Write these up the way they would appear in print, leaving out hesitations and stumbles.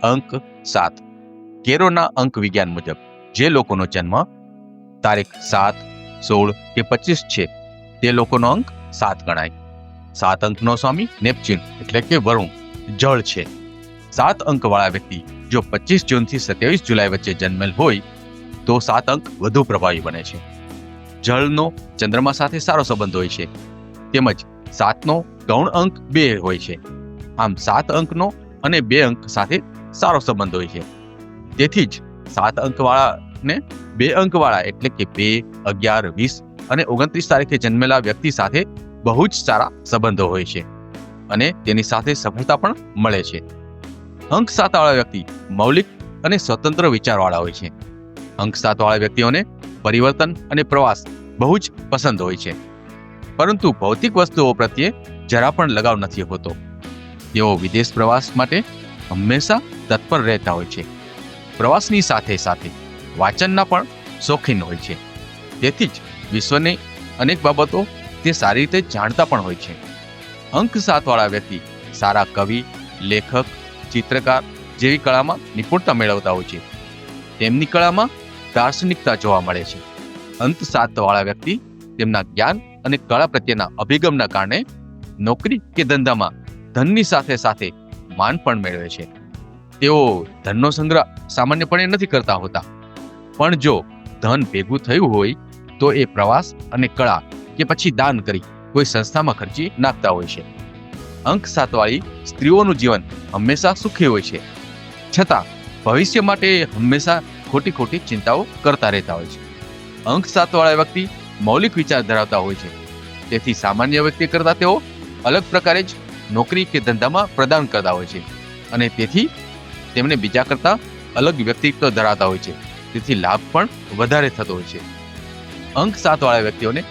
અંક 7. કેરોના અંક વિજ્ઞાન મુજબ જે લોકોનો જન્મ તારીખ 7, 16 કે 25 છે તે લોકોનો અંક 7 ગણાય. 7 અંકનો સ્વામી નેપચ્યુન એટલે કે વરુણ જળ છે. 7 અંકવાળા વ્યક્તિ જો 25 જૂનથી 27 જુલાઈ વચ્ચે જન્મેલ હોય તો 7 અંક વધુ પ્રભાવી બને છે. જળનો ચંદ્રમા સાથે સારો સંબંધ હોય છે, તેમજ 7નો ગૌણ અંક 2 હોય છે. આમ 7 અંકનો અને 2 અંક સાથે સારો સંબંધ હોય છે. તેથી જ 7 અંકવાળાને 2 અંકવાળા એટલે કે 2, 11, 20 અને 29 તારીખે જન્મેલા વ્યક્તિ સાથે બહુ જ સારા સંબંધો હોય છે અને તેની સાથે સફળતા પણ મળે છે. અંક 7 વાળા વ્યક્તિ મૌલિક અને સ્વતંત્ર વિચારવાળા હોય છે. અંક 7 વાળા વ્યક્તિઓને પરિવર્તન અને પ્રવાસ બહુ જ પસંદ હોય છે, પરંતુ ભૌતિક વસ્તુઓ પ્રત્યે જરા પણ લગાવ નથી હોતો. તેઓ વિદેશ પ્રવાસ માટે હંમેશા તત્પર રહેતા હોય છે. પ્રવાસની સાથે સાથે વાંચનના પણ શોખીન હોય છે. તેથી જ વિશ્વની અનેક બાબતો તે સારી રીતે જાણતા પણ હોય છે. અંક 7 વાળા વ્યક્તિ સારા કવિ, લેખક, ચિત્રકાર જેવી કળામાં નિપુણતા મેળવતા હોય છે. તેમની કળામાં દાર્શનિકતા જોવા મળે છે. અંક 7 વાળા વ્યક્તિ તેમના જ્ઞાન અને કળા પ્રત્યેના અભિગમના કારણે નોકરી કે ધંધામાં ધનની સાથે સાથે માન પણ મેળવે છે. તેઓ ધનનો સંગ્રહ સામાન્યપણે નથી કરતા હોતા, પણ જો ધન ભેગું થયું હોય તો એ પ્રવાસ અને કળા કે પછી દાન કરી કોઈ સંસ્થામાં ખર્ચી નાખતા હોય છે. અંક 7 વાળી સ્ત્રીઓનું જીવન હંમેશા સુખી હોય છે, છતાં ભવિષ્ય માટે હંમેશા ખોટી ચિંતાઓ કરતા રહેતા હોય છે. અંક 7 વાળા વ્યક્તિ મૌલિક વિચાર ધરાવતા હોય છે, તેથી સામાન્ય વ્યક્તિ કરતા તેઓ અલગ પ્રકારે જ નોકરી કે ધંધામાં પ્રદાન કરતા હોય છે અને તેથી તેમને બીજા કરતા અલગ વ્યક્તિત્વ ધરાવતા હોય છે, તેથી લાભ પણ વધારે થતો હોય છે. અંક 7 વાળા વ્યક્તિઓને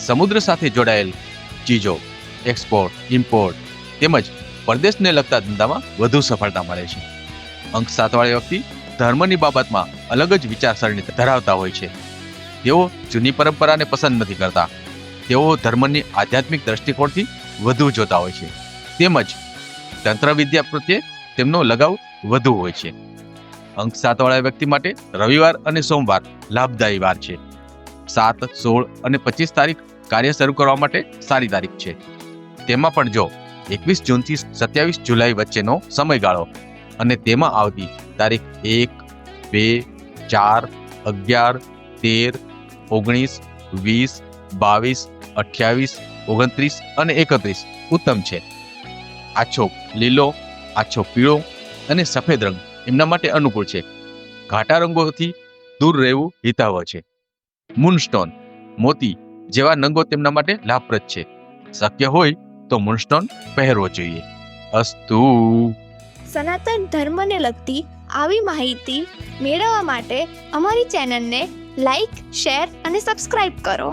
સમુદ્ર સાથે જોડાયેલ ચીજો, એક્સપોર્ટ, ઇમ્પોર્ટ તેમજ પરદેશને લગતા ધંધામાં વધુ સફળતા મળે છે. અંક 7 વાળી વ્યક્તિ ધર્મની બાબતમાં અલગ જ વિચારસરણી ધરાવતા હોય છે. તેઓ જૂની પરંપરાને પસંદ નથી કરતા. તેઓ ધર્મની આધ્યાત્મિક દ્રષ્ટિકોણથી વધુ જોતા હોય છે, તેમજ તંત્ર વિદ્યા પ્રત્યે તેમનો લગાવ વધુ હોય છે. અંક 7 વાળા વ્યક્તિ માટે રવિવાર અને સોમવાર લાભદાયી વાર છે. 7, 16 અને 25 તારીખ કાર્ય શરૂ કરવા માટે સારી તારીખ છે. તેમાં પણ જો 21 જૂનથી 27 જુલાઈ વચ્ચેનો સમયગાળો અને તેમાં આવતી તારીખ 1, 2, 4, 11, 13, 19, 20, 22, 28, 29 અને 31 ઉત્તમ છે. આછો લીલો, આછો પીળો અને સફેદ રંગ એમના માટે અનુકૂળ છે. ઘાટા રંગોથી દૂર રહેવું હિતાવહ છે. મૂનસ્ટોન, મોતી જેવા રંગો તેમના માટે લાભપ્રદ છે. શક્ય હોય તો મૂનસ્ટોન પહેરવો જોઈએ. અસ્તુ. સનાતન ધર્મને લગતી આવી માહિતી મેળવવા માટે અમારી ચેનલને લાઈક, શેર અને સબસ્ક્રાઇબ કરો.